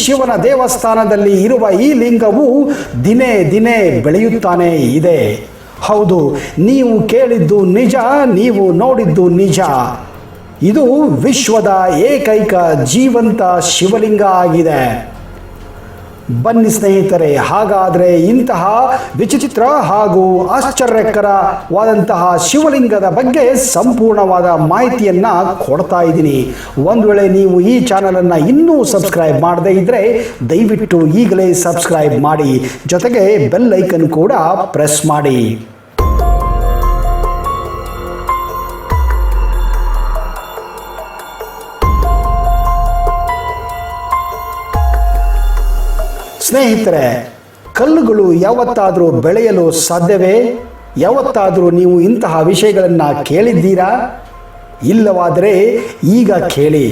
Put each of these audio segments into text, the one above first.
ಶಿವನ ದೇವಸ್ಥಾನದಲ್ಲಿ ಇರುವ ಈ ಲಿಂಗವು ದಿನೇ ದಿನೇ ಬೆಳೆಯುತ್ತಾನೆ ಇದೆ. ಹೌದು, ನೀವು ಕೇಳಿದ್ದು ನಿಜ, ನೀವು ನೋಡಿದ್ದು ನಿಜ. ಇದು ವಿಶ್ವದ ಏಕೈಕ ಜೀವಂತ ಶಿವಲಿಂಗ ಆಗಿದೆ. ಬನ್ನಿ ಸ್ನೇಹಿತರೆ, ಹಾಗಾದರೆ ಇಂತಹ ವಿಚಿತ್ರ ಹಾಗೂ ಆಶ್ಚರ್ಯಕರವಾದಂತಹ ಶಿವಲಿಂಗದ ಬಗ್ಗೆ ಸಂಪೂರ್ಣವಾದ ಮಾಹಿತಿಯನ್ನು ಕೊಡ್ತಾ ಇದ್ದೀನಿ. ಒಂದು ವೇಳೆ ನೀವು ಈ ಚಾನಲನ್ನು ಇನ್ನೂ ಸಬ್ಸ್ಕ್ರೈಬ್ ಮಾಡದೇ ಇದ್ದರೆ ದಯವಿಟ್ಟು ಈಗಲೇ ಸಬ್ಸ್ಕ್ರೈಬ್ ಮಾಡಿ, ಜೊತೆಗೆ ಬೆಲ್ ಐಕನ್ ಕೂಡ ಪ್ರೆಸ್ ಮಾಡಿ. ಸ್ನೇಹಿತರೆ, ಕಲ್ಲುಗಳು ಯಾವತ್ತಾದರೂ ಬೆಳೆಯಲು ಸಾಧ್ಯವೇ? ಯಾವತ್ತಾದರೂ ನೀವು ಇಂತಹ ವಿಷಯಗಳನ್ನು ಕೇಳಿದ್ದೀರಾ? ಇಲ್ಲವಾದರೆ ಈಗ ಕೇಳಿ.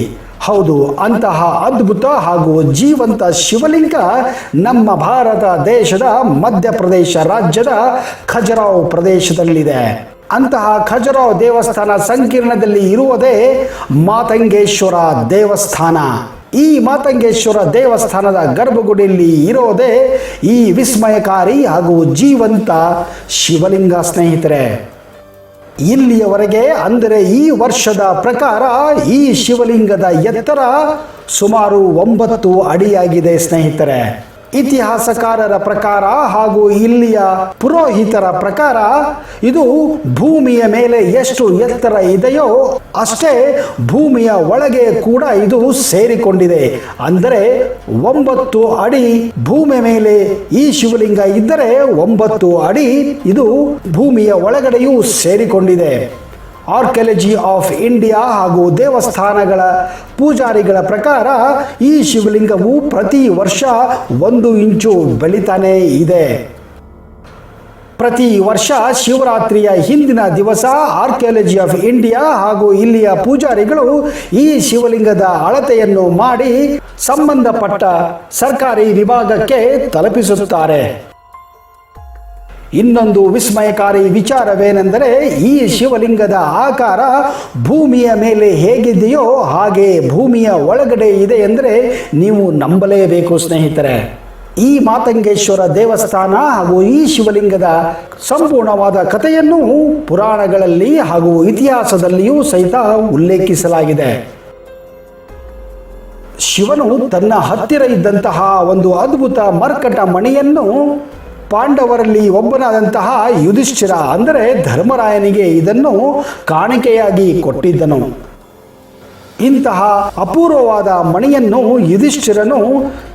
ಹೌದು, ಅಂತಹ ಅದ್ಭುತ ಹಾಗೂ ಜೀವಂತ ಶಿವಲಿಂಗ ನಮ್ಮ ಭಾರತ ದೇಶದ ಮಧ್ಯಪ್ರದೇಶ ರಾಜ್ಯದ ಖಜುರಾಹೋ ಪ್ರದೇಶದಲ್ಲಿದೆ. ಅಂತಹ ಖಜುರಾಹೋ ದೇವಸ್ಥಾನ ಸಂಕೀರ್ಣದಲ್ಲಿ ಇರುವುದೇ ಮಾತಂಗೇಶ್ವರ ದೇವಸ್ಥಾನ. ಈ ಮಾತಂಗೇಶ್ವರ ದೇವಸ್ಥಾನದ ಗರ್ಭಗುಡಿಯಲ್ಲಿ ಇರೋದೇ ಈ ವಿಸ್ಮಯಕಾರಿ ಹಾಗೂ ಜೀವಂತ ಶಿವಲಿಂಗ. ಸ್ನೇಹಿತರೆ, ಇಲ್ಲಿಯವರೆಗೆ ಅಂದರೆ ಈ ವರ್ಷದ ಪ್ರಕಾರ ಈ ಶಿವಲಿಂಗದ ಎತ್ತರ ಸುಮಾರು 9 ಅಡಿಯಾಗಿದೆ. ಸ್ನೇಹಿತರೆ, ಇತಿಹಾಸಕಾರರ ಪ್ರಕಾರ ಹಾಗೂ ಇಲ್ಲಿಯ ಪುರೋಹಿತರ ಪ್ರಕಾರ ಇದು ಭೂಮಿಯ ಮೇಲೆ ಎಷ್ಟು ಎತ್ತರ ಇದೆಯೋ ಅಷ್ಟೇ ಭೂಮಿಯ ಒಳಗೆ ಕೂಡ ಇದು ಸೇರಿಕೊಂಡಿದೆ. ಅಂದರೆ 9 ಅಡಿ ಭೂಮಿಯ ಮೇಲೆ ಈ ಶಿವಲಿಂಗ ಇದ್ದರೆ 9 ಅಡಿ ಇದು ಭೂಮಿಯ ಒಳಗಡೆಯೂ ಸೇರಿಕೊಂಡಿದೆ. ಆರ್ಕಿಯಾಲಜಿ ಆಫ್ ಇಂಡಿಯಾ ಹಾಗೂ ದೇವಸ್ಥಾನಗಳ ಪೂಜಾರಿಗಳ ಪ್ರಕಾರ ಈ ಶಿವಲಿಂಗವು ಪ್ರತಿ ವರ್ಷ 1 ಇಂಚು ಬೆಳೀತಾನೇ ಇದೆ. ಪ್ರತಿ ವರ್ಷ ಶಿವರಾತ್ರಿಯ ಹಿಂದಿನ ದಿವಸ ಆರ್ಕಿಯಾಲಜಿ ಆಫ್ ಇಂಡಿಯಾ ಹಾಗೂ ಇಲ್ಲಿಯ ಪೂಜಾರಿಗಳು ಈ ಶಿವಲಿಂಗದ ಅಳತೆಯನ್ನು ಮಾಡಿ ಸಂಬಂಧಪಟ್ಟ ಸರ್ಕಾರಿ ವಿಭಾಗಕ್ಕೆ ತಲುಪಿಸುತ್ತಾರೆ. ಇನ್ನೊಂದು ವಿಸ್ಮಯಕಾರಿ ವಿಚಾರವೇನೆಂದರೆ ಈ ಶಿವಲಿಂಗದ ಆಕಾರ ಭೂಮಿಯ ಮೇಲೆ ಹೇಗಿದೆಯೋ ಹಾಗೆ ಭೂಮಿಯ ಒಳಗಡೆ ಇದೆ ಎಂದರೆ ನೀವು ನಂಬಲೇಬೇಕು. ಸ್ನೇಹಿತರೆ, ಈ ಮಾತಂಗೇಶ್ವರ ದೇವಸ್ಥಾನ ಹಾಗೂ ಈ ಶಿವಲಿಂಗದ ಸಂಪೂರ್ಣವಾದ ಕಥೆಯನ್ನು ಪುರಾಣಗಳಲ್ಲಿ ಹಾಗೂ ಇತಿಹಾಸದಲ್ಲಿಯೂ ಸಹಿತ ಉಲ್ಲೇಖಿಸಲಾಗಿದೆ. ಶಿವನು ತನ್ನ ಹತ್ತಿರ ಇದ್ದಂತಹ ಒಂದು ಅದ್ಭುತ ಮರ್ಕಟ ಮಣಿಯನ್ನು ಪಾಂಡವರಲ್ಲಿ ಒಬ್ಬನಾದಂತಹ ಯುಧಿಷ್ಠಿರ ಅಂದರೆ ಧರ್ಮರಾಯನಿಗೆ ಇದನ್ನು ಕಾಣಿಕೆಯಾಗಿ ಕೊಟ್ಟಿದ್ದನು. ಇಂತಹ ಅಪೂರ್ವವಾದ ಮಣಿಯನ್ನು ಯುಧಿಷ್ಠಿರನು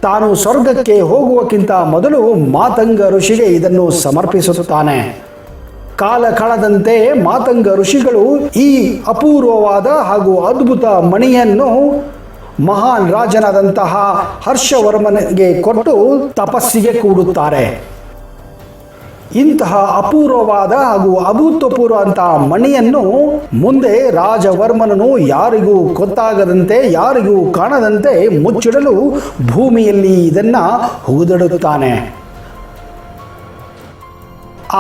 ತಾನು ಸ್ವರ್ಗಕ್ಕೆ ಹೋಗುವಕ್ಕಿಂತ ಮೊದಲು ಮಾತಂಗ ಋಷಿಗೆ ಇದನ್ನು ಸಮರ್ಪಿಸುತ್ತಾನೆ. ಕಾಲ ಕಳೆದಂತೆ ಮಾತಂಗ ಋಷಿಗಳು ಈ ಅಪೂರ್ವವಾದ ಹಾಗೂ ಅದ್ಭುತ ಮಣಿಯನ್ನು ಮಹಾನ್ ರಾಜನಾದಂತಹ ಹರ್ಷವರ್ಮನಿಗೆ ಕೊಟ್ಟು ತಪಸ್ಸಿಗೆ ಕೂಡುತ್ತಾರೆ. ಇಂತಹ ಅಪೂರ್ವವಾದ ಹಾಗೂ ಅಭೂತಪೂರ್ವ ಅಂತಹ ಮಣಿಯನ್ನು ಮುಂದೆ ರಾಜವರ್ಮನನು ಯಾರಿಗೂ ಗೊತ್ತಾಗದಂತೆ ಯಾರಿಗೂ ಕಾಣದಂತೆ ಮುಚ್ಚಿಡಲು ಭೂಮಿಯಲ್ಲಿ ಇದನ್ನು ಹುಗಿದಿಡುತ್ತಾನೆ.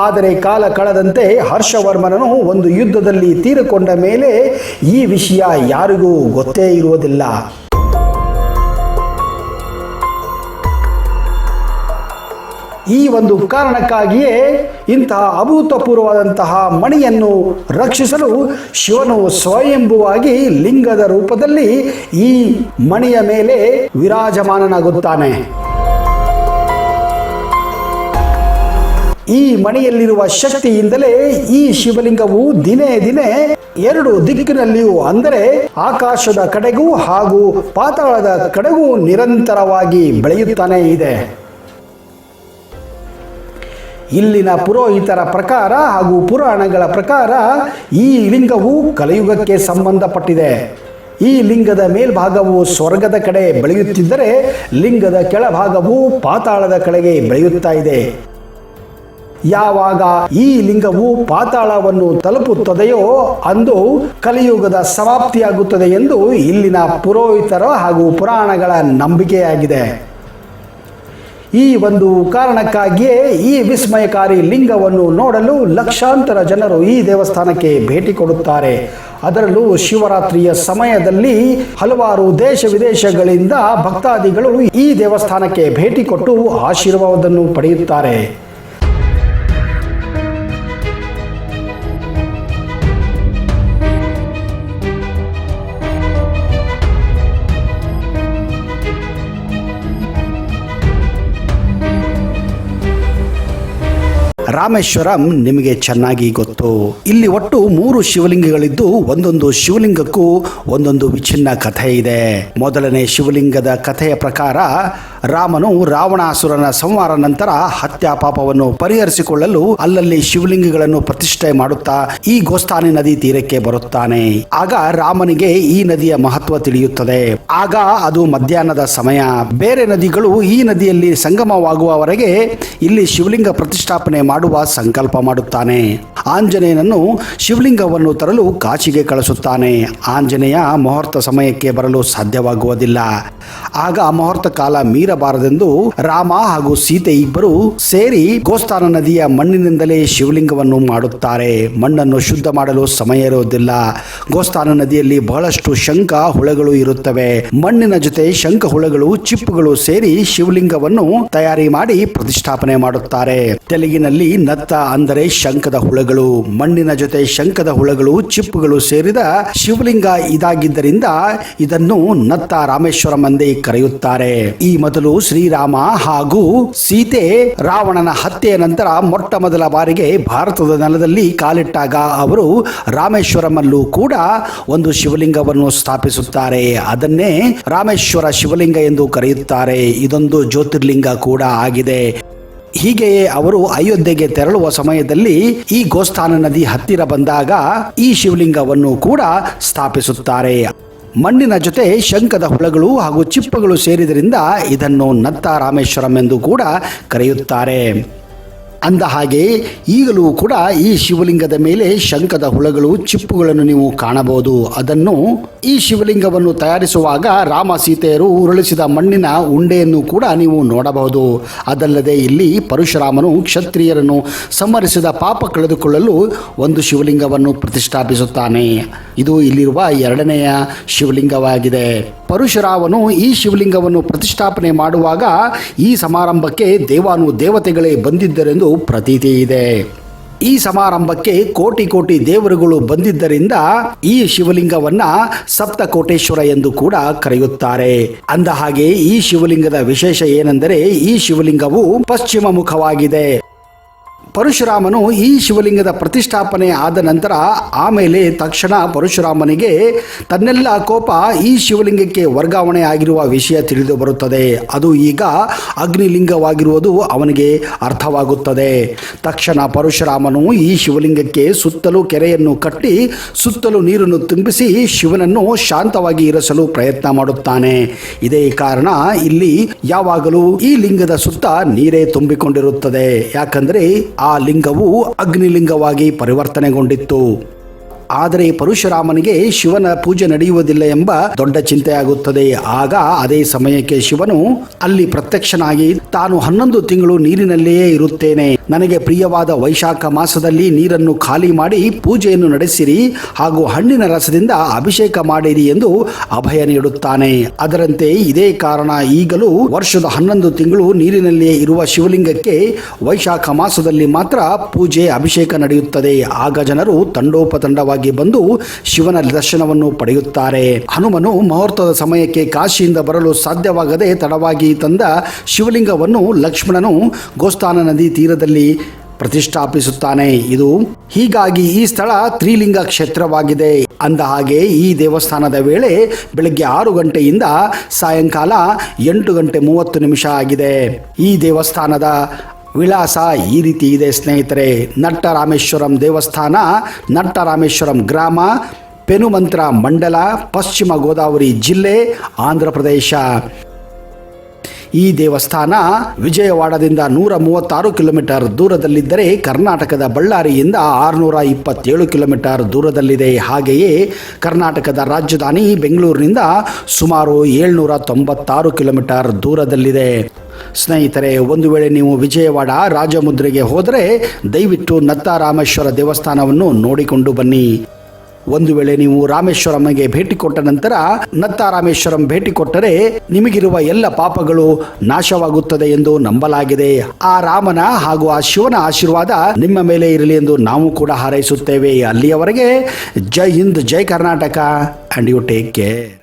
ಆದರೆ ಕಾಲ ಕಳೆದಂತೆ ಹರ್ಷವರ್ಮನನು ಒಂದು ಯುದ್ಧದಲ್ಲಿ ತೀರಿಕೊಂಡ ಮೇಲೆ ಈ ವಿಷಯ ಯಾರಿಗೂ ಗೊತ್ತೇ ಇರುವುದಿಲ್ಲ. ಈ ಒಂದು ಕಾರಣಕ್ಕಾಗಿಯೇ ಇಂತಹ ಅಭೂತಪೂರ್ವವಾದಂತಹ ಮಣಿಯನ್ನು ರಕ್ಷಿಸಲು ಶಿವನು ಸ್ವಯಂಭುವಾಗಿ ಲಿಂಗದ ರೂಪದಲ್ಲಿ ಈ ಮಣಿಯ ಮೇಲೆ ವಿರಾಜಮಾನನಾಗುತ್ತಾನೆ. ಈ ಮಣಿಯಲ್ಲಿರುವ ಶಕ್ತಿಯಿಂದಲೇ ಈ ಶಿವಲಿಂಗವು ದಿನೇ ದಿನೇ 2 ದಿಕ್ಕಿನಲ್ಲಿಯೂ ಅಂದರೆ ಆಕಾಶದ ಕಡೆಗೂ ಹಾಗೂ ಪಾತಾಳದ ಕಡೆಗೂ ನಿರಂತರವಾಗಿ ಬೆಳೆಯುತ್ತಾನೆ ಇದೆ. ಇಲ್ಲಿನ ಪುರೋಹಿತರ ಪ್ರಕಾರ ಹಾಗೂ ಪುರಾಣಗಳ ಪ್ರಕಾರ ಈ ಲಿಂಗವು ಕಲಿಯುಗಕ್ಕೆ ಸಂಬಂಧಪಟ್ಟಿದೆ. ಈ ಲಿಂಗದ ಮೇಲ್ಭಾಗವು ಸ್ವರ್ಗದ ಕಡೆ ಬೆಳೆಯುತ್ತಿದ್ದರೆ ಲಿಂಗದ ಕೆಳಭಾಗವು ಪಾತಾಳದ ಕಡೆಗೆ ಬೆಳೆಯುತ್ತಾ ಇದೆ. ಯಾವಾಗ ಈ ಲಿಂಗವು ಪಾತಾಳವನ್ನು ತಲುಪುತ್ತದೆಯೋ ಅಂದು ಕಲಿಯುಗದ ಸಮಾಪ್ತಿಯಾಗುತ್ತದೆ ಎಂದು ಇಲ್ಲಿನ ಪುರೋಹಿತರ ಹಾಗೂ ಪುರಾಣಗಳ ನಂಬಿಕೆಯಾಗಿದೆ. ಈ ಒಂದು ಕಾರಣಕ್ಕಾಗಿಯೇ ಈ ವಿಸ್ಮಯಕಾರಿ ಲಿಂಗವನ್ನು ನೋಡಲು ಲಕ್ಷಾಂತರ ಜನರು ಈ ದೇವಸ್ಥಾನಕ್ಕೆ ಭೇಟಿ ಕೊಡುತ್ತಾರೆ. ಅದರಲ್ಲೂ ಶಿವರಾತ್ರಿಯ ಸಮಯದಲ್ಲಿ ಹಲವಾರು ದೇಶ ವಿದೇಶಗಳಿಂದ ಭಕ್ತಾದಿಗಳು ಈ ದೇವಸ್ಥಾನಕ್ಕೆ ಭೇಟಿ ಕೊಟ್ಟು ಆಶೀರ್ವಾದವನ್ನು ಪಡೆಯುತ್ತಾರೆ. ರಾಮೇಶ್ವರಂ ನಿಮಗೆ ಚೆನ್ನಾಗಿ ಗೊತ್ತು. ಇಲ್ಲಿ ಒಟ್ಟು 3 ಶಿವಲಿಂಗಗಳಿದ್ದು ಒಂದೊಂದು ಶಿವಲಿಂಗಕ್ಕೂ ಒಂದೊಂದು ವಿಚ್ಛಿನ್ನ ಕಥೆ ಇದೆ. ಮೊದಲನೇ ಶಿವಲಿಂಗದ ಕಥೆಯ ಪ್ರಕಾರ ರಾಮನು ರಾವಣಾಸುರನ ಸಂಹಾರ ನಂತರ ಹತ್ಯಾ ಪಾಪವನ್ನು ಪರಿಹರಿಸಿಕೊಳ್ಳಲು ಅಲ್ಲಲ್ಲಿ ಶಿವಲಿಂಗಗಳನ್ನು ಪ್ರತಿಷ್ಠೆ ಮಾಡುತ್ತಾ ಈ ಗೋಸ್ಥಾನಿ ನದಿ ತೀರಕ್ಕೆ ಬರುತ್ತಾನೆ. ಆಗ ರಾಮನಿಗೆ ಈ ನದಿಯ ಮಹತ್ವ ತಿಳಿಯುತ್ತದೆ. ಆಗ ಅದು ಮಧ್ಯಾಹ್ನದ ಸಮಯ. ಬೇರೆ ನದಿಗಳು ಈ ನದಿಯಲ್ಲಿ ಸಂಗಮವಾಗುವವರೆಗೆ ಇಲ್ಲಿ ಶಿವಲಿಂಗ ಪ್ರತಿಷ್ಠಾಪನೆ ಮಾಡುವ ಸಂಕಲ್ಪ ಮಾಡುತ್ತಾನೆ. ಆಂಜನೇಯನನ್ನು ಶಿವಲಿಂಗವನ್ನು ತರಲು ಕಾಶಿಗೆ ಕಳಿಸುತ್ತಾನೆ. ಆಂಜನೇಯ ಮುಹೂರ್ತ ಸಮಯಕ್ಕೆ ಬರಲು ಸಾಧ್ಯವಾಗುವುದಿಲ್ಲ. ಆಗ ಮುಹೂರ್ತ ಕಾಲ ಮೀರಬಾರದೆಂದು ರಾಮ ಹಾಗೂ ಸೀತೆ ಇಬ್ಬರು ಸೇರಿ ಗೋಸ್ಥಾನ ನದಿಯ ಮಣ್ಣಿನಿಂದಲೇ ಶಿವಲಿಂಗವನ್ನು ಮಾಡುತ್ತಾರೆ. ಮಣ್ಣನ್ನು ಶುದ್ಧ ಮಾಡಲು ಸಮಯ ಇರುವುದಿಲ್ಲ. ಗೋಸ್ಥಾನ ನದಿಯಲ್ಲಿ ಬಹಳಷ್ಟು ಶಂಖ ಹುಳಗಳು ಇರುತ್ತವೆ. ಮಣ್ಣಿನ ಜೊತೆ ಶಂಖ ಹುಳಗಳು ಚಿಪ್ಪುಗಳು ಸೇರಿ ಶಿವಲಿಂಗವನ್ನು ತಯಾರಿ ಮಾಡಿ ಪ್ರತಿಷ್ಠಾಪನೆ ಮಾಡುತ್ತಾರೆ. ತೆಲುಗಿನಲ್ಲಿ ನತ್ತ ಅಂದರೆ ಶಂಖದ ಹುಳಗಳು. ಮಣ್ಣಿನ ಜೊತೆ ಶಂಖದ ಹುಳಗಳು ಚಿಪ್ಪುಗಳು ಸೇರಿದ ಶಿವಲಿಂಗ ಇದಾಗಿದ್ದರಿಂದ ಇದನ್ನು ನತ್ತ ರಾಮೇಶ್ವರಂ ಎಂದೇ ಕರೆಯುತ್ತಾರೆ. ಈ ಮೊದಲು ಶ್ರೀರಾಮ ಹಾಗೂ ಸೀತೆ ರಾವಣನ ಹತ್ಯೆಯ ನಂತರ ಮೊಟ್ಟ ಮೊದಲ ಬಾರಿಗೆ ಭಾರತದ ನೆಲದಲ್ಲಿ ಕಾಲಿಟ್ಟಾಗ ಅವರು ರಾಮೇಶ್ವರಮಲ್ಲೂ ಕೂಡ ಒಂದು ಶಿವಲಿಂಗವನ್ನು ಸ್ಥಾಪಿಸುತ್ತಾರೆ. ಅದನ್ನೇ ರಾಮೇಶ್ವರ ಶಿವಲಿಂಗ ಎಂದು ಕರೆಯುತ್ತಾರೆ. ಇದೊಂದು ಜ್ಯೋತಿರ್ಲಿಂಗ ಕೂಡ ಆಗಿದೆ. ಹೀಗೆಯೇ ಅವರು ಅಯೋಧ್ಯೆಗೆ ತೆರಳುವ ಸಮಯದಲ್ಲಿ ಈ ಗೋಸ್ಥಾನ ನದಿ ಹತ್ತಿರ ಬಂದಾಗ ಈ ಶಿವಲಿಂಗವನ್ನು ಕೂಡ ಸ್ಥಾಪಿಸುತ್ತಾರೆ. ಮಣ್ಣಿನ ಜೊತೆ ಶಂಖದ ಹುಳಗಳು ಹಾಗೂ ಚಿಪ್ಪುಗಳು ಸೇರಿದ್ರಿಂದ ಇದನ್ನು ನತ್ತ ರಾಮೇಶ್ವರಂ ಎಂದು ಕೂಡ ಕರೆಯುತ್ತಾರೆ. ಅಂದ ಹಾಗೆ ಈಗಲೂ ಕೂಡ ಈ ಶಿವಲಿಂಗದ ಮೇಲೆ ಶಂಖದ ಹುಳಗಳು ಚಿಪ್ಪುಗಳನ್ನು ನೀವು ಕಾಣಬಹುದು. ಅದನ್ನು ಈ ಶಿವಲಿಂಗವನ್ನು ತಯಾರಿಸುವಾಗ ರಾಮ ಸೀತೆಯರು ಉರುಳಿಸಿದ ಮಣ್ಣಿನ ಉಂಡೆಯನ್ನು ಕೂಡ ನೀವು ನೋಡಬಹುದು. ಅದಲ್ಲದೆ ಇಲ್ಲಿ ಪರಶುರಾಮನು ಕ್ಷತ್ರಿಯರನ್ನು ಸಂಹರಿಸಿದ ಪಾಪ ಕಳೆದುಕೊಳ್ಳಲು ಒಂದು ಶಿವಲಿಂಗವನ್ನು ಪ್ರತಿಷ್ಠಾಪಿಸುತ್ತಾನೆ. ಇದು ಇಲ್ಲಿರುವ 2ನೆಯ ಶಿವಲಿಂಗವಾಗಿದೆ. ಪರಶುರಾಮನು ಈ ಶಿವಲಿಂಗವನ್ನು ಪ್ರತಿಷ್ಠಾಪನೆ ಮಾಡುವಾಗ ಈ ಸಮಾರಂಭಕ್ಕೆ ದೇವತೆಗಳೇ ಬಂದಿದ್ದರೆಂದು ಪ್ರತೀತಿ ಇದೆ. ಈ ಸಮಾರಂಭಕ್ಕೆ ಕೋಟಿ ಕೋಟಿ ದೇವರುಗಳು ಬಂದಿದ್ದರಿಂದ ಈ ಶಿವಲಿಂಗವನ್ನ ಸಪ್ತಕೋಟೇಶ್ವರ ಎಂದು ಕೂಡ ಕರೆಯುತ್ತಾರೆ. ಅಂದ ಹಾಗೆ ಈ ಶಿವಲಿಂಗದ ವಿಶೇಷ ಏನೆಂದರೆ ಈ ಶಿವಲಿಂಗವು ಪಶ್ಚಿಮ ಮುಖವಾಗಿದೆ. ಪರಶುರಾಮನು ಈ ಶಿವಲಿಂಗದ ಪ್ರತಿಷ್ಠಾಪನೆ ಆದ ನಂತರ ಆಮೇಲೆ ತಕ್ಷಣ ಪರಶುರಾಮನಿಗೆ ತನ್ನೆಲ್ಲ ಕೋಪ ಈ ಶಿವಲಿಂಗಕ್ಕೆ ವರ್ಗಾವಣೆ ಆಗಿರುವ ವಿಷಯ ತಿಳಿದು ಬರುತ್ತದೆ. ಅದು ಈಗ ಅಗ್ನಿಲಿಂಗವಾಗಿರುವುದು ಅವನಿಗೆ ಅರ್ಥವಾಗುತ್ತದೆ. ತಕ್ಷಣ ಪರಶುರಾಮನು ಈ ಶಿವಲಿಂಗಕ್ಕೆ ಸುತ್ತಲೂ ಕೆರೆಯನ್ನು ಕಟ್ಟಿ ಸುತ್ತಲೂ ನೀರನ್ನು ತುಂಬಿಸಿ ಶಿವನನ್ನು ಶಾಂತವಾಗಿ ಇರಿಸಲು ಪ್ರಯತ್ನ ಮಾಡುತ್ತಾನೆ. ಇದೇ ಕಾರಣ ಇಲ್ಲಿ ಯಾವಾಗಲೂ ಈ ಲಿಂಗದ ಸುತ್ತ ನೀರೇ ತುಂಬಿಕೊಂಡಿರುತ್ತದೆ. ಯಾಕಂದರೆ ಆ ಲಿಂಗವು ಅಗ್ನಿಲಿಂಗವಾಗಿ ಪರಿವರ್ತನೆಗೊಂಡಿತ್ತು. ಆದರೆ ಪರಶುರಾಮನಿಗೆ ಶಿವನ ಪೂಜೆ ನಡೆಯುವುದಿಲ್ಲ ಎಂಬ ದೊಡ್ಡ ಚಿಂತೆಯಾಗುತ್ತದೆ. ಆಗ ಅದೇ ಸಮಯಕ್ಕೆ ಶಿವನು ಅಲ್ಲಿ ಪ್ರತ್ಯಕ್ಷನಾಗಿ ತಾನು 11 ತಿಂಗಳು ನೀರಿನಲ್ಲಿಯೇ ಇರುತ್ತೇನೆ, ನನಗೆ ಪ್ರಿಯವಾದ ವೈಶಾಖ ಮಾಸದಲ್ಲಿ ನೀರನ್ನು ಖಾಲಿ ಮಾಡಿ ಪೂಜೆಯನ್ನು ನಡೆಸಿರಿ ಹಾಗೂ ಹಣ್ಣಿನ ರಸದಿಂದ ಅಭಿಷೇಕ ಮಾಡಿರಿ ಎಂದು ಅಭಯ ನೀಡುತ್ತಾನೆ. ಅದರಂತೆ ಇದೇ ಕಾರಣ ಈಗಲೂ ವರ್ಷದ 11 ತಿಂಗಳು ನೀರಿನಲ್ಲಿಯೇ ಇರುವ ಶಿವಲಿಂಗಕ್ಕೆ ವೈಶಾಖ ಮಾಸದಲ್ಲಿ ಮಾತ್ರ ಪೂಜೆ ಅಭಿಷೇಕ ನಡೆಯುತ್ತದೆ. ಆಗ ಜನರು ತಂಡೋಪತಂಡವಾಗಿ ಬಂದು ಶಿವನ ದರ್ಶನವನ್ನು ಪಡೆಯುತ್ತಾರೆ. ಹನುಮನು ಮುಹೂರ್ತದ ಸಮಯಕ್ಕೆ ಕಾಶಿಯಿಂದ ಬರಲು ಸಾಧ್ಯವಾಗದೆ ತಡವಾಗಿ ತಂದ ಶಿವಲಿಂಗವನ್ನು ಲಕ್ಷ್ಮಣನು ಗೋಸ್ಥಾನ ನದಿ ತೀರದಲ್ಲಿ ಪ್ರತಿಷ್ಠಾಪಿಸುತ್ತಾನೆ. ಹೀಗಾಗಿ ಈ ಸ್ಥಳ ತ್ರಿಲಿಂಗ ಕ್ಷೇತ್ರವಾಗಿದೆ. ಅಂದ ಹಾಗೆ ಈ ದೇವಸ್ಥಾನದ ವೇಳೆ ಬೆಳಗ್ಗೆ 6 ಗಂಟೆಯಿಂದ ಸಾಯಂಕಾಲ 8 ಗಂಟೆ 30 ನಿಮಿಷ ಆಗಿದೆ. ಈ ದೇವಸ್ಥಾನದ ವಿಳಾಸ ಈ ರೀತಿ ಇದೆ ಸ್ನೇಹಿತರೆ. ನಟ್ಟರಾಮೇಶ್ವರಂ ದೇವಸ್ಥಾನ, ನಟ್ಟರಾಮೇಶ್ವರಂ ಗ್ರಾಮ, ಪೆನುಮಂತ್ರ ಮಂಡಲ, ಪಶ್ಚಿಮ ಗೋದಾವರಿ ಜಿಲ್ಲೆ, ಆಂಧ್ರ ಪ್ರದೇಶ. ಈ ದೇವಸ್ಥಾನ ವಿಜಯವಾಡದಿಂದ 136 ಕಿಲೋಮೀಟರ್ ದೂರದಲ್ಲಿದ್ದರೆ ಕರ್ನಾಟಕದ ಬಳ್ಳಾರಿಯಿಂದ 627 ಕಿಲೋಮೀಟರ್ ದೂರದಲ್ಲಿದೆ. ಹಾಗೆಯೇ ಕರ್ನಾಟಕದ ರಾಜಧಾನಿ ಬೆಂಗಳೂರಿನಿಂದ ಸುಮಾರು 796 ಕಿಲೋಮೀಟರ್ ದೂರದಲ್ಲಿದೆ. ಸ್ನೇಹಿತರೆ, ಒಂದು ವೇಳೆ ನೀವು ವಿಜಯವಾಡ ರಾಜಮುದ್ರೆಗೆ ಹೋದರೆ ದಯವಿಟ್ಟು ನತ್ತಾರಾಮೇಶ್ವರ ದೇವಸ್ಥಾನವನ್ನು ನೋಡಿಕೊಂಡು ಬನ್ನಿ. ಒಂದು ವೇಳೆ ನೀವು ರಾಮೇಶ್ವರಂಗೆ ಭೇಟಿ ಕೊಟ್ಟ ನಂತರ ನತ್ತಾರಾಮೇಶ್ವರಂ ಭೇಟಿ ಕೊಟ್ಟರೆ ನಿಮಗಿರುವ ಎಲ್ಲ ಪಾಪಗಳು ನಾಶವಾಗುತ್ತದೆ ಎಂದು ನಂಬಲಾಗಿದೆ. ಆ ರಾಮನ ಹಾಗೂ ಆ ಶಿವನ ಆಶೀರ್ವಾದ ನಿಮ್ಮ ಮೇಲೆ ಇರಲಿ ಎಂದು ನಾವು ಕೂಡ ಹಾರೈಸುತ್ತೇವೆ. ಅಲ್ಲಿಯವರೆಗೆ ಜೈ ಹಿಂದ್, ಜೈ Karnataka, and you take care.